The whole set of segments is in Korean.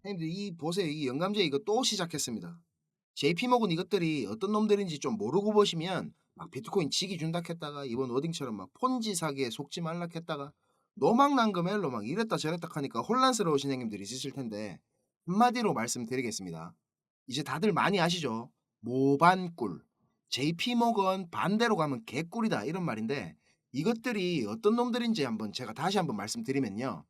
형님들 이 보세요. 이 영감제 이거 또 시작했습니다. JP모건 이것들이 어떤 놈들인지 좀 모르고 보시면 막 비트코인 지기 준다 했다가 이번 워딩처럼 막 폰지 사기에 속지 말라 했다가 노망난금엘로 막 이랬다 저랬다 하니까 혼란스러우신 형님들이 있으실 텐데 한마디로 말씀드리겠습니다. 이제 다들 많이 아시죠? 모반꿀. JP모건 반대로 가면 개꿀이다 이런 말인데 이것들이 어떤 놈들인지 한번 제가 다시 한번 말씀드리면요.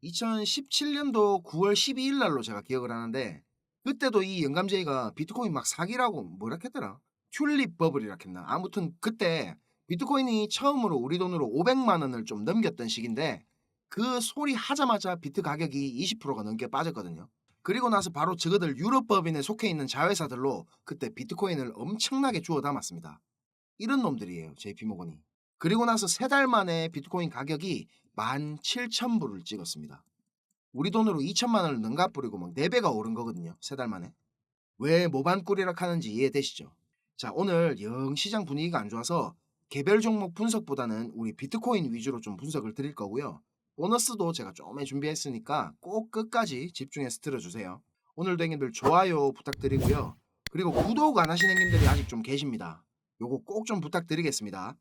2017년도 9월 12일 날로 제가 기억을 하는데 그때도 이 영감제이가 비트코인 막 사기라고 뭐라 했더라? 튤립 버블이라 했나? 아무튼 그때 비트코인이 처음으로 우리 돈으로 500만 원을 좀 넘겼던 시기인데 그 소리 하자마자 비트 가격이 20%가 넘게 빠졌거든요. 그리고 나서 바로 저거들 유럽 법인에 속해 있는 자회사들로 그때 비트코인을 엄청나게 주워 담았습니다. 이런 놈들이에요, JP모건이. 그리고 나서 3달 만에 비트코인 가격이 17,000불을 찍었습니다. 우리 돈으로 2천만 원을 능가 뿌리고 막 4배가 오른 거거든요. 3달 만에. 왜 모반꿀이라 하는지 이해되시죠? 자, 오늘 영 시장 분위기가 안 좋아서 개별 종목 분석보다는 우리 비트코인 위주로 좀 분석을 드릴 거고요. 보너스도 제가 조금 준비했으니까 꼭 끝까지 집중해서 들어주세요. 오늘도 형님들 좋아요 부탁드리고요. 그리고 구독 안 하신 형님들이 아직 좀 계십니다. 요거 꼭 좀 부탁드리겠습니다.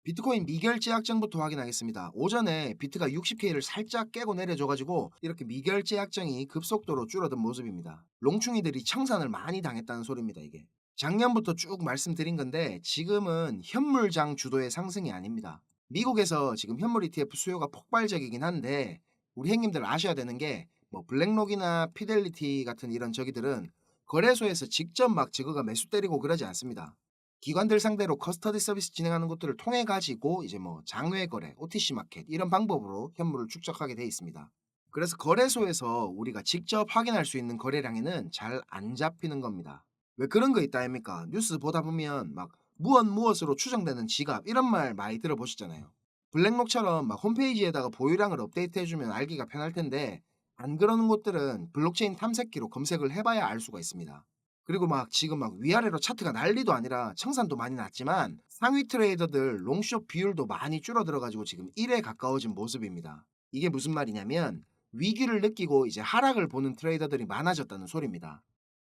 비트코인 미결제 약정부터 확인하겠습니다. 오전에 비트가 60K를 살짝 깨고 내려줘가지고 이렇게 미결제 약정이 급속도로 줄어든 모습입니다. 롱충이들이 청산을 많이 당했다는 소리입니다. 이게 작년부터 쭉 말씀드린 건데 지금은 현물장 주도의 상승이 아닙니다. 미국에서 지금 현물 ETF 수요가 폭발적이긴 한데 우리 형님들 아셔야 되는 게 뭐 블랙록이나 피델리티 같은 이런 저기들은 거래소에서 직접 막 저거가 매수 때리고 그러지 않습니다. 기관들 상대로 커스터디 서비스 진행하는 것들을 통해 가지고 이제 뭐 장외 거래, OTC 마켓 이런 방법으로 현물을 축적하게 돼 있습니다. 그래서 거래소에서 우리가 직접 확인할 수 있는 거래량에는 잘 안 잡히는 겁니다. 왜 그런 거 있다 아닙니까? 뉴스 보다 보면 막 무엇 무엇으로 추정되는 지갑 이런 말 많이 들어보셨잖아요. 블랙록처럼 막 홈페이지에다가 보유량을 업데이트해주면 알기가 편할 텐데 안 그러는 곳들은 블록체인 탐색기로 검색을 해봐야 알 수가 있습니다. 그리고 막 지금 막 위아래로 차트가 난리도 아니라 청산도 많이 났지만 상위 트레이더들 롱숏 비율도 많이 줄어들어 가지고 지금 1에 가까워진 모습입니다. 이게 무슨 말이냐면 위기를 느끼고 이제 하락을 보는 트레이더들이 많아졌다는 소리입니다.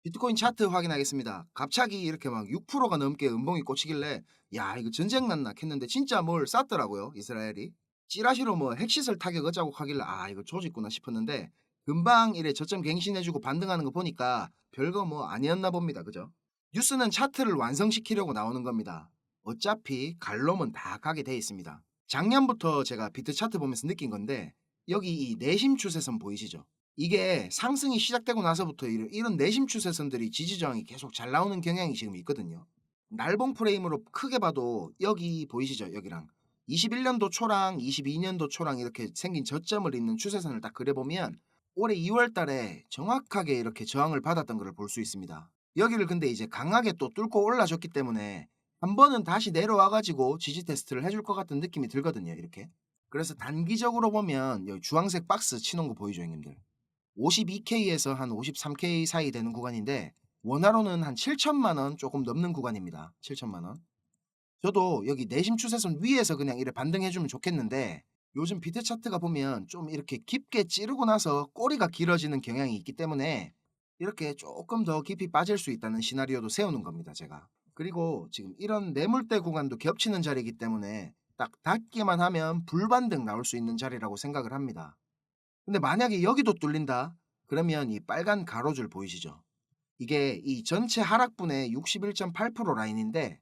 비트코인 차트 확인하겠습니다. 갑자기 이렇게 막 6%가 넘게 음봉이 꽂히길래 야 이거 전쟁 났나 했는데 진짜 뭘 쐈더라고요 이스라엘이. 찌라시로 뭐 핵시설 타격 어자고 하길래 아 이거 조짓구나 싶었는데 금방 이래 저점 갱신해주고 반등하는 거 보니까 별거 뭐 아니었나 봅니다. 그죠? 뉴스는 차트를 완성시키려고 나오는 겁니다. 어차피 갈 놈은 다 가게 돼 있습니다. 작년부터 제가 비트 차트 보면서 느낀 건데 여기 이 내심 추세선 보이시죠? 이게 상승이 시작되고 나서부터 이런 내심 추세선들이 지지 저항이 계속 잘 나오는 경향이 지금 있거든요. 날봉 프레임으로 크게 봐도 여기 보이시죠? 여기랑 21년도 초랑 22년도 초랑 이렇게 생긴 저점을 잇는 추세선을 딱 그려보면 올해 2월 달에 정확하게 이렇게 저항을 받았던 것을 볼 수 있습니다. 여기를 근데 이제 강하게 또 뚫고 올라줬기 때문에 한 번은 다시 내려와 가지고 지지 테스트를 해줄 것 같은 느낌이 들거든요. 이렇게. 그래서 단기적으로 보면 여기 주황색 박스 치는 거 보이죠, 형님들. 52K에서 한 53K 사이 되는 구간인데 원화로는 한 7천만 원 조금 넘는 구간입니다. 7천만 원. 저도 여기 내심 추세선 위에서 그냥 이렇게 반등해주면 좋겠는데 요즘 비트 차트가 보면 좀 이렇게 깊게 찌르고 나서 꼬리가 길어지는 경향이 있기 때문에 이렇게 조금 더 깊이 빠질 수 있다는 시나리오도 세우는 겁니다. 제가. 그리고 지금 이런 매물대 구간도 겹치는 자리이기 때문에 딱 닿기만 하면 불반등 나올 수 있는 자리라고 생각을 합니다. 근데 만약에 여기도 뚫린다? 그러면 이 빨간 가로줄 보이시죠? 이게 이 전체 하락분의 61.8% 라인인데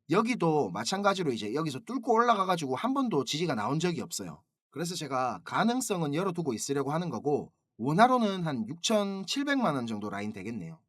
여기도 마찬가지로 이제 여기서 뚫고 올라가 가지고 한 번도 지지가 나온 적이 없어요. 그래서 제가 가능성은 열어두고 있으려고 하는 거고 원화로는 한 6,700만 원 정도 라인 되겠네요.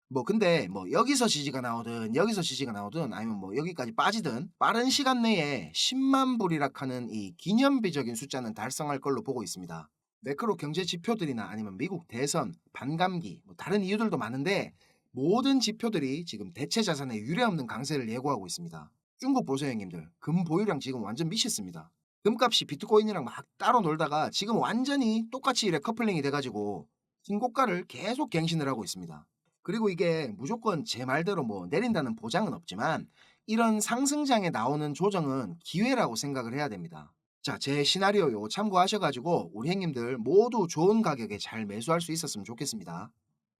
뭐 근데 뭐 여기서 지지가 나오든 여기서 지지가 나오든 아니면 뭐 여기까지 빠지든 빠른 시간 내에 10만 불이라 하는 이 기념비적인 숫자는 달성할 걸로 보고 있습니다. 매크로 경제 지표들이나 아니면 미국 대선, 반감기, 뭐 다른 이유들도 많은데 모든 지표들이 지금 대체 자산에 유례없는 강세를 예고하고 있습니다. 중국 보세요 형님들. 금 보유량 지금 완전 미쳤습니다. 금값이 비트코인이랑 막 따로 놀다가 지금 완전히 똑같이 이래 커플링이 돼가지고 신고가를 계속 갱신을 하고 있습니다. 그리고 이게 무조건 제 말대로 뭐 내린다는 보장은 없지만 이런 상승장에 나오는 조정은 기회라고 생각을 해야 됩니다. 자, 제 시나리오 요거 참고하셔가지고 우리 형님들 모두 좋은 가격에 잘 매수할 수 있었으면 좋겠습니다.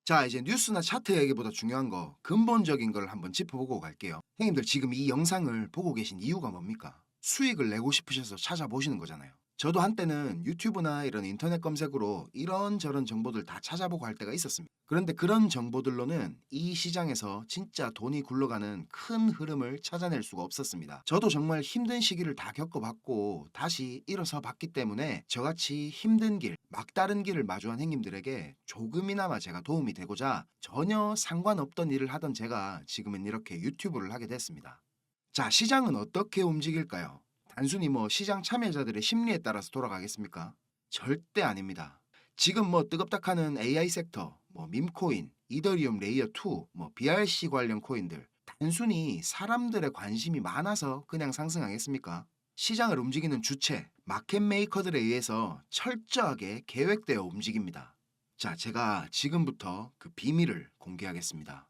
자, 이제 뉴스나 차트 얘기보다 중요한 거 근본적인 걸 한번 짚어보고 갈게요. 형님들 지금 이 영상을 보고 계신 이유가 뭡니까? 수익을 내고 싶으셔서 찾아보시는 거잖아요. 저도 한때는 유튜브나 이런 인터넷 검색으로 이런저런 정보들 다 찾아보고 할 때가 있었습니다. 그런데 그런 정보들로는 이 시장에서 진짜 돈이 굴러가는 큰 흐름을 찾아낼 수가 없었습니다. 저도 정말 힘든 시기를 다 겪어봤고 다시 일어서 봤기 때문에 저같이 힘든 길, 막다른 길을 마주한 형님들에게 조금이나마 제가 도움이 되고자 전혀 상관없던 일을 하던 제가 지금은 이렇게 유튜브를 하게 됐습니다. 자, 시장은 어떻게 움직일까요? 단순히 뭐 시장 참여자들의 심리에 따라서 돌아가겠습니까? 절대 아닙니다. 지금 뭐 뜨겁다카는 AI 섹터, 뭐 밈코인, 이더리움 레이어 2, 뭐 BRC 관련 코인들 단순히 사람들의 관심이 많아서 그냥 상승하겠습니까? 시장을 움직이는 주체, 마켓 메이커들에 의해서 철저하게 계획되어 움직입니다. 자, 제가 지금부터 그 비밀을 공개하겠습니다.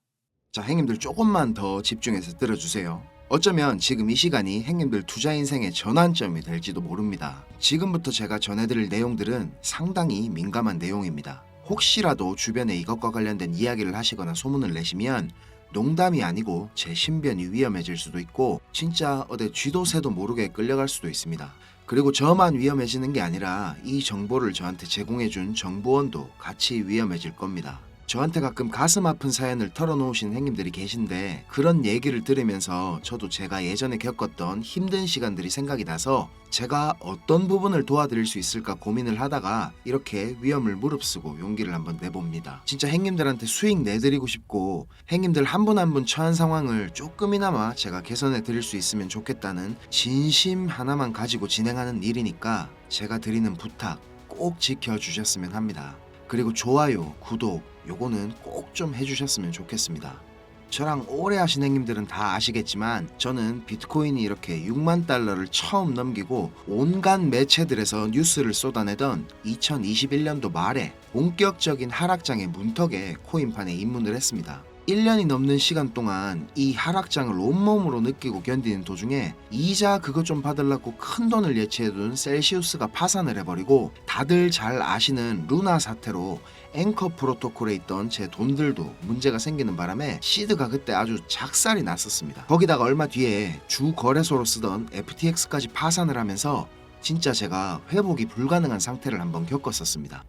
자, 형님들 조금만 더 집중해서 들어주세요. 어쩌면 지금 이 시간이 형님들 투자 인생의 전환점이 될지도 모릅니다. 지금부터 제가 전해드릴 내용들은 상당히 민감한 내용입니다. 혹시라도 주변에 이것과 관련된 이야기를 하시거나 소문을 내시면 농담이 아니고 제 신변이 위험해질 수도 있고 진짜 어디 쥐도 새도 모르게 끌려갈 수도 있습니다. 그리고 저만 위험해지는 게 아니라 이 정보를 저한테 제공해준 정보원도 같이 위험해질 겁니다. 저한테 가끔 가슴 아픈 사연을 털어놓으신 형님들이 계신데 그런 얘기를 들으면서 저도 제가 예전에 겪었던 힘든 시간들이 생각이 나서 제가 어떤 부분을 도와드릴 수 있을까 고민을 하다가 이렇게 위험을 무릅쓰고 용기를 한번 내봅니다. 진짜 형님들한테 수익 내드리고 싶고 형님들 한 분 한 분 처한 상황을 조금이나마 제가 개선해 드릴 수 있으면 좋겠다는 진심 하나만 가지고 진행하는 일이니까 제가 드리는 부탁 꼭 지켜주셨으면 합니다. 그리고 좋아요, 구독 요거는 꼭 좀 해주셨으면 좋겠습니다. 저랑 오래 하신 형님들은 다 아시겠지만 저는 비트코인이 이렇게 6만 달러를 처음 넘기고 온갖 매체들에서 뉴스를 쏟아내던 2021년도 말에 본격적인 하락장의 문턱에 코인판에 입문을 했습니다. 1년이 넘는 시간 동안 이 하락장을 온몸으로 느끼고 견디는 도중에 이자 그거 좀 받으려고 큰 돈을 예치해둔 셀시우스가 파산을 해버리고 다들 잘 아시는 루나 사태로 앵커 프로토콜에 있던 제 돈들도 문제가 생기는 바람에 시드가 그때 아주 작살이 났었습니다. 거기다가 얼마 뒤에 주 거래소로 쓰던 FTX까지 파산을 하면서 진짜 제가 회복이 불가능한 상태를 한번 겪었었습니다.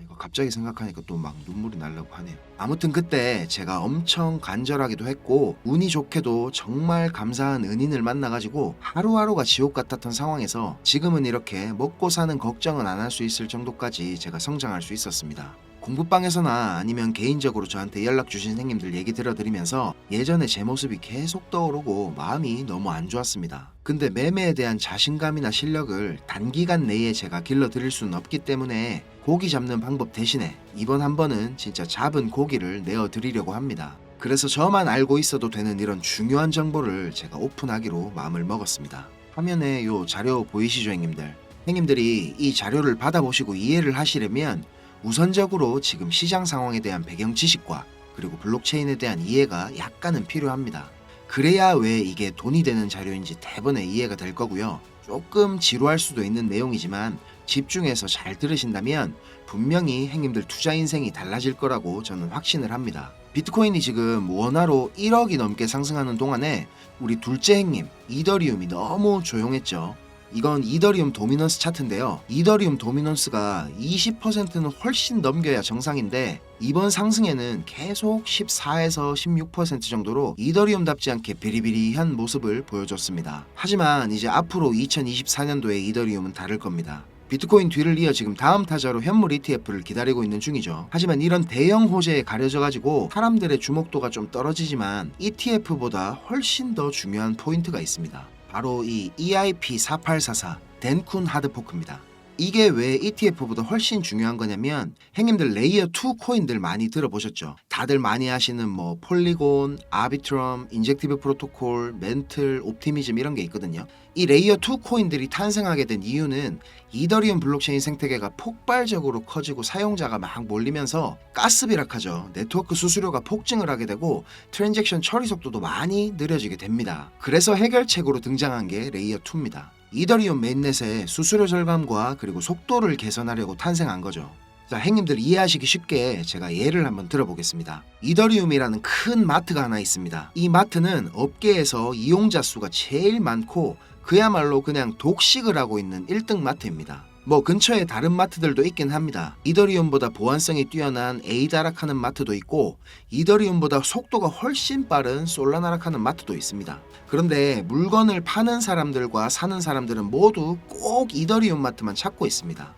이거 갑자기 생각하니까 또 막 눈물이 나려고 하네요. 아무튼 그때 제가 엄청 간절하기도 했고 운이 좋게도 정말 감사한 은인을 만나가지고 하루하루가 지옥 같았던 상황에서 지금은 이렇게 먹고 사는 걱정은 안 할 수 있을 정도까지 제가 성장할 수 있었습니다. 공부방에서나 아니면 개인적으로 저한테 연락 주신 형님들 얘기 들어드리면서 예전에 제 모습이 계속 떠오르고 마음이 너무 안 좋았습니다. 근데 매매에 대한 자신감이나 실력을 단기간 내에 제가 길러드릴 수는 없기 때문에 고기 잡는 방법 대신에 이번 한 번은 진짜 잡은 고기를 내어드리려고 합니다. 그래서 저만 알고 있어도 되는 이런 중요한 정보를 제가 오픈하기로 마음을 먹었습니다. 화면에 요 자료 보이시죠, 형님들? 형님들이 이 자료를 받아보시고 이해를 하시려면 우선적으로 지금 시장 상황에 대한 배경 지식과 그리고 블록체인에 대한 이해가 약간은 필요합니다. 그래야 왜 이게 돈이 되는 자료인지 대번에 이해가 될 거고요. 조금 지루할 수도 있는 내용이지만 집중해서 잘 들으신다면 분명히 형님들 투자 인생이 달라질 거라고 저는 확신을 합니다. 비트코인이 지금 원화로 1억이 넘게 상승하는 동안에 우리 둘째 형님 이더리움이 너무 조용했죠. 이건 이더리움 도미넌스 차트인데요. 이더리움 도미넌스가 20%는 훨씬 넘겨야 정상인데 이번 상승에는 계속 14에서 16% 정도로 이더리움답지 않게 비리비리한 모습을 보여줬습니다. 하지만 이제 앞으로 2024년도에 이더리움은 다를 겁니다. 비트코인 뒤를 이어 지금 다음 타자로 현물 ETF를 기다리고 있는 중이죠. 하지만 이런 대형 호재에 가려져가지고 사람들의 주목도가 좀 떨어지지만 ETF보다 훨씬 더 중요한 포인트가 있습니다. 바로 이 EIP4844 덴쿤 하드포크입니다. 이게 왜 ETF보다 훨씬 중요한 거냐면 형님들 레이어 2 코인들 많이 들어보셨죠? 다들 많이 하시는 뭐 폴리곤, 아비트럼, 인젝티브 프로토콜, 멘틀, 옵티미즘 이런 게 있거든요. 이 레이어 2 코인들이 탄생하게 된 이유는 이더리움 블록체인 생태계가 폭발적으로 커지고 사용자가 막 몰리면서 가스비락하죠. 네트워크 수수료가 폭증을 하게 되고 트랜잭션 처리 속도도 많이 느려지게 됩니다. 그래서 해결책으로 등장한 게 레이어 2입니다. 이더리움 메인넷의 수수료 절감과 그리고 속도를 개선하려고 탄생한 거죠. 자, 행님들 이해하시기 쉽게 제가 예를 한번 들어보겠습니다. 이더리움이라는 큰 마트가 하나 있습니다. 이 마트는 업계에서 이용자 수가 제일 많고 그야말로 그냥 독식을 하고 있는 1등 마트입니다. 뭐 근처에 다른 마트들도 있긴 합니다. 이더리움보다 보안성이 뛰어난 에이다락하는 마트도 있고 이더리움보다 속도가 훨씬 빠른 솔라나락하는 마트도 있습니다. 그런데 물건을 파는 사람들과 사는 사람들은 모두 꼭 이더리움 마트만 찾고 있습니다.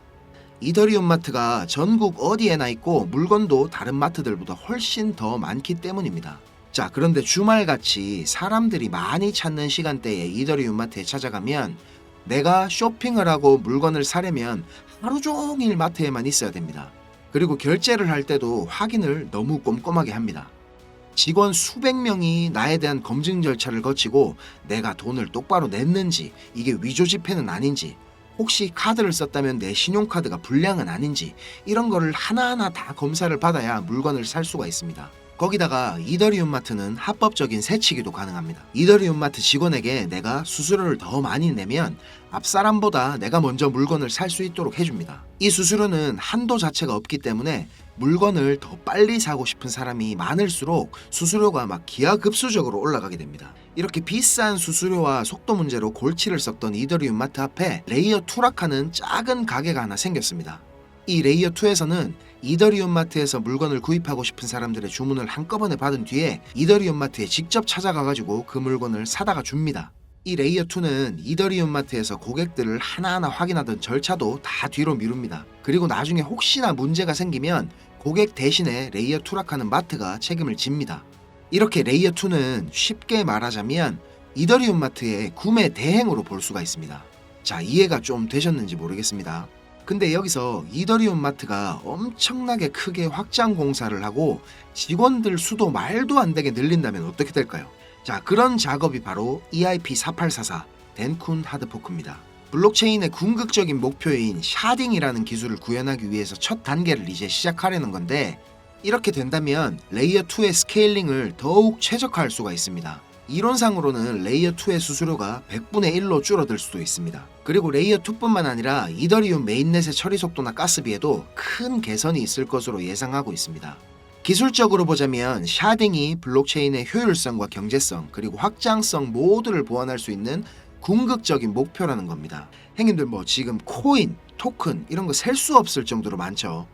이더리움 마트가 전국 어디에나 있고 물건도 다른 마트들보다 훨씬 더 많기 때문입니다. 자, 그런데 주말같이 사람들이 많이 찾는 시간대에 이더리움 마트에 찾아가면 내가 쇼핑을 하고 물건을 사려면 하루 종일 마트에만 있어야 됩니다. 그리고 결제를 할 때도 확인을 너무 꼼꼼하게 합니다. 직원 수백 명이 나에 대한 검증 절차를 거치고 내가 돈을 똑바로 냈는지, 이게 위조 지폐는 아닌지, 혹시 카드를 썼다면 내 신용카드가 불량은 아닌지 이런 거를 하나하나 다 검사를 받아야 물건을 살 수가 있습니다. 거기다가 이더리움 마트는 합법적인 세치기도 가능합니다. 이더리움 마트 직원에게 내가 수수료를 더 많이 내면 앞사람보다 내가 먼저 물건을 살 수 있도록 해줍니다. 이 수수료는 한도 자체가 없기 때문에 물건을 더 빨리 사고 싶은 사람이 많을수록 수수료가 막 기하급수적으로 올라가게 됩니다. 이렇게 비싼 수수료와 속도 문제로 골치를 썩던 이더리움 마트 앞에 레이어 투락하는 작은 가게가 하나 생겼습니다. 이 레이어 2에서는 이더리움 마트에서 물건을 구입하고 싶은 사람들의 주문을 한꺼번에 받은 뒤에 이더리움 마트에 직접 찾아가가지고 그 물건을 사다가 줍니다. 이 레이어 2는 이더리움 마트에서 고객들을 하나하나 확인하던 절차도 다 뒤로 미룹니다. 그리고 나중에 혹시나 문제가 생기면 고객 대신에 레이어 투락하는 마트가 책임을 집니다. 이렇게 레이어 2는 쉽게 말하자면 이더리움 마트의 구매 대행으로 볼 수가 있습니다. 자, 이해가 좀 되셨는지 모르겠습니다. 근데 여기서 이더리움 마트가 엄청나게 크게 확장 공사를 하고 직원들 수도 말도 안 되게 늘린다면 어떻게 될까요? 자, 그런 작업이 바로 EIP4844 덴쿤 하드포크입니다. 블록체인의 궁극적인 목표인 샤딩이라는 기술을 구현하기 위해서 첫 단계를 이제 시작하려는 건데, 이렇게 된다면 레이어 2의 스케일링을 더욱 최적화할 수가 있습니다. 이론상으로는 레이어 2의 수수료가 100분의 1로 줄어들 수도 있습니다. 그리고 레이어 2뿐만 아니라 이더리움 메인넷의 처리 속도나 가스비에도 큰 개선이 있을 것으로 예상하고 있습니다. 기술적으로 보자면 샤딩이 블록체인의 효율성과 경제성 그리고 확장성 모두를 보완할 수 있는 궁극적인 목표라는 겁니다. 형님들 뭐 지금 코인, 토큰 이런 거 셀 수 없을 정도로 많죠.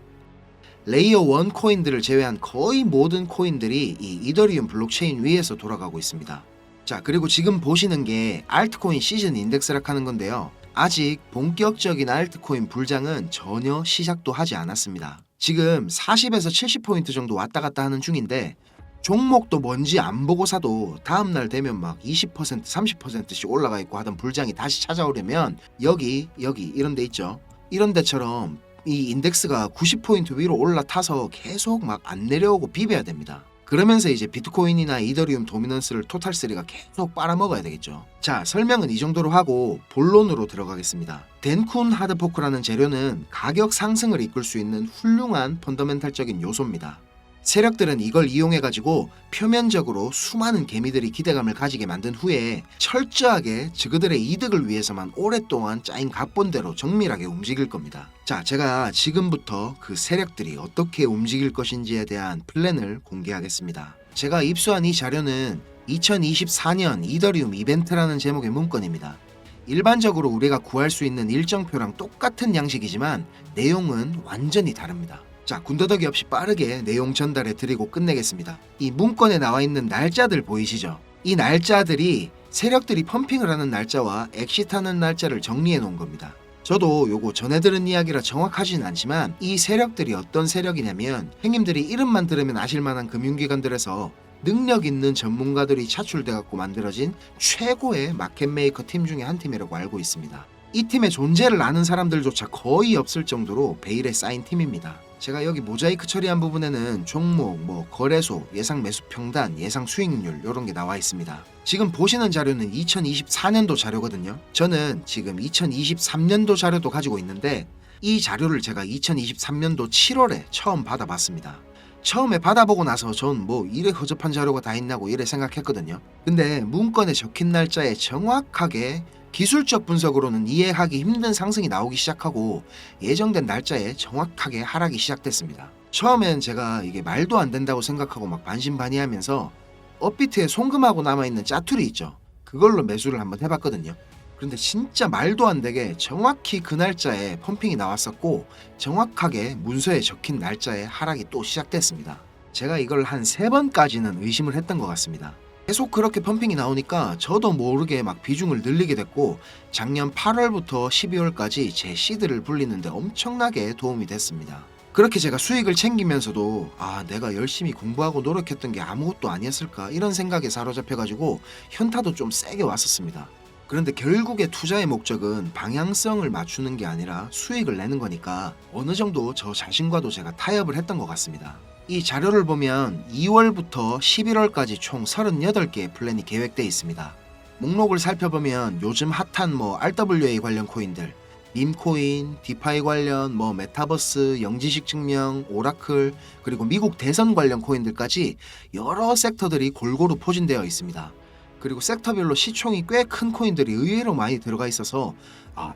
레이어 1 코인들을 제외한 거의 모든 코인들이 이 이더리움 블록체인 위에서 돌아가고 있습니다. 자, 그리고 지금 보시는 게 알트코인 시즌 인덱스락 하는 건데요. 아직 본격적인 알트코인 불장은 전혀 시작도 하지 않았습니다. 지금 40에서 70포인트 정도 왔다 갔다 하는 중인데 종목도 뭔지 안 보고 사도 다음날 되면 막 20%, 30%씩 올라가 있고 하던 불장이 다시 찾아오려면 여기 이런 데 있죠. 이런 데처럼 이 인덱스가 90포인트 위로 올라타서 계속 막 안 내려오고 비벼야 됩니다. 그러면서 이제 비트코인이나 이더리움 도미넌스를 토탈3가 계속 빨아먹어야 되겠죠. 자, 설명은 이 정도로 하고 본론으로 들어가겠습니다. 덴쿤 하드포크라는 재료는 가격 상승을 이끌 수 있는 훌륭한 펀더멘탈적인 요소입니다. 세력들은 이걸 이용해가지고 표면적으로 수많은 개미들이 기대감을 가지게 만든 후에 철저하게 그들의 이득을 위해서만 오랫동안 짜인 각본대로 정밀하게 움직일 겁니다. 자, 제가 지금부터 그 세력들이 어떻게 움직일 것인지에 대한 플랜을 공개하겠습니다. 제가 입수한 이 자료는 2024년 이더리움 이벤트라는 제목의 문건입니다. 일반적으로 우리가 구할 수 있는 일정표랑 똑같은 양식이지만 내용은 완전히 다릅니다. 자, 군더더기 없이 빠르게 내용 전달해 드리고 끝내겠습니다. 이 문건에 나와 있는 날짜들 보이시죠? 이 날짜들이 세력들이 펌핑을 하는 날짜와 엑시트하는 날짜를 정리해 놓은 겁니다. 저도 요거 전해 들은 이야기라 정확하진 않지만 이 세력들이 어떤 세력이냐면 형님들이 이름만 들으면 아실만한 금융기관들에서 능력 있는 전문가들이 차출돼 갖고 만들어진 최고의 마켓메이커 팀 중에 한 팀이라고 알고 있습니다. 이 팀의 존재를 아는 사람들조차 거의 없을 정도로 베일에 쌓인 팀입니다. 제가 여기 모자이크 처리한 부분에는 종목, 거래소, 예상 매수 평단, 예상 수익률 이런 게 나와 있습니다. 지금 보시는 자료는 2024년도 자료거든요. 저는 지금 2023년도 자료도 가지고 있는데 이 자료를 제가 2023년도 7월에 처음 받아봤습니다. 처음에 받아보고 나서 전 뭐 이래 허접한 자료가 다 있냐고 이래 생각했거든요. 근데 문건에 적힌 날짜에 정확하게 기술적 분석으로는 이해하기 힘든 상승이 나오기 시작하고 예정된 날짜에 정확하게 하락이 시작됐습니다. 처음엔 제가 이게 말도 안 된다고 생각하고 막 반신반의하면서 업비트에 송금하고 남아있는 짜투리 있죠. 그걸로 매수를 한번 해봤거든요. 그런데 진짜 말도 안 되게 정확히 그 날짜에 펌핑이 나왔었고 정확하게 문서에 적힌 날짜에 하락이 또 시작됐습니다. 제가 이걸 한 3번까지는 의심을 했던 것 같습니다. 계속 그렇게 펌핑이 나오니까 저도 모르게 막 비중을 늘리게 됐고 작년 8월부터 12월까지 제 시드를 불리는데 엄청나게 도움이 됐습니다. 그렇게 제가 수익을 챙기면서도 내가 열심히 공부하고 노력했던 게 아무것도 아니었을까 이런 생각에 사로잡혀가지고 현타도 좀 세게 왔었습니다. 그런데 결국에 투자의 목적은 방향성을 맞추는 게 아니라 수익을 내는 거니까 어느 정도 저 자신과도 제가 타협을 했던 것 같습니다. 이 자료를 보면 2월부터 11월까지 총 38개의 플랜이 계획되어 있습니다. 목록을 살펴보면 요즘 핫한 RWA 관련 코인들, 밈코인, 디파이 관련 메타버스, 영지식 증명, 오라클, 그리고 미국 대선 관련 코인들까지 여러 섹터들이 골고루 포진되어 있습니다. 그리고 섹터별로 시총이 꽤 큰 코인들이 의외로 많이 들어가 있어서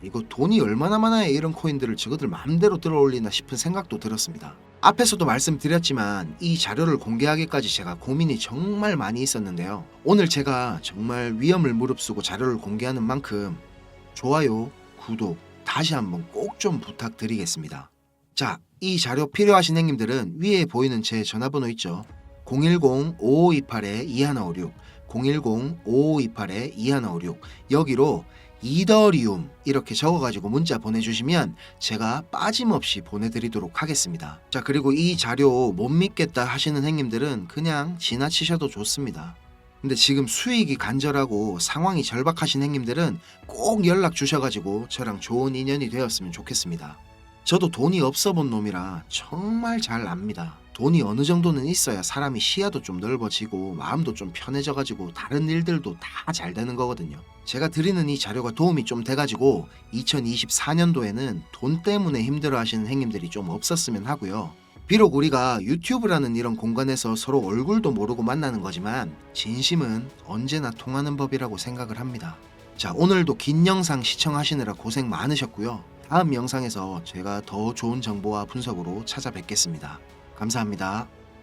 이거 돈이 얼마나 많아야 이런 코인들을 저거들 마음대로 들어올리나 싶은 생각도 들었습니다. 앞에서도 말씀드렸지만 이 자료를 공개하기까지 제가 고민이 정말 많이 있었는데요. 오늘 제가 정말 위험을 무릅쓰고 자료를 공개하는 만큼 좋아요, 구독 다시 한번 꼭 좀 부탁드리겠습니다. 자, 이 자료 필요하신 행님들은 위에 보이는 제 전화번호 있죠. 010-5528-2156 010-5528-2156 여기로 이더리움 이렇게 적어가지고 문자 보내주시면 제가 빠짐없이 보내드리도록 하겠습니다. 자, 그리고 이 자료 못 믿겠다 하시는 행님들은 그냥 지나치셔도 좋습니다. 근데 지금 수익이 간절하고 상황이 절박하신 행님들은 꼭 연락 주셔가지고 저랑 좋은 인연이 되었으면 좋겠습니다. 저도 돈이 없어 본 놈이라 정말 잘 압니다. 돈이 어느 정도는 있어야 사람이 시야도 좀 넓어지고 마음도 좀 편해져가지고 다른 일들도 다 잘 되는 거거든요. 제가 드리는 이 자료가 도움이 좀 돼가지고 2024년도에는 돈 때문에 힘들어하시는 행님들이 좀 없었으면 하고요. 비록 우리가 유튜브라는 이런 공간에서 서로 얼굴도 모르고 만나는 거지만 진심은 언제나 통하는 법이라고 생각을 합니다. 자, 오늘도 긴 영상 시청하시느라 고생 많으셨고요. 다음 영상에서 제가 더 좋은 정보와 분석으로 찾아뵙겠습니다. 감사합니다.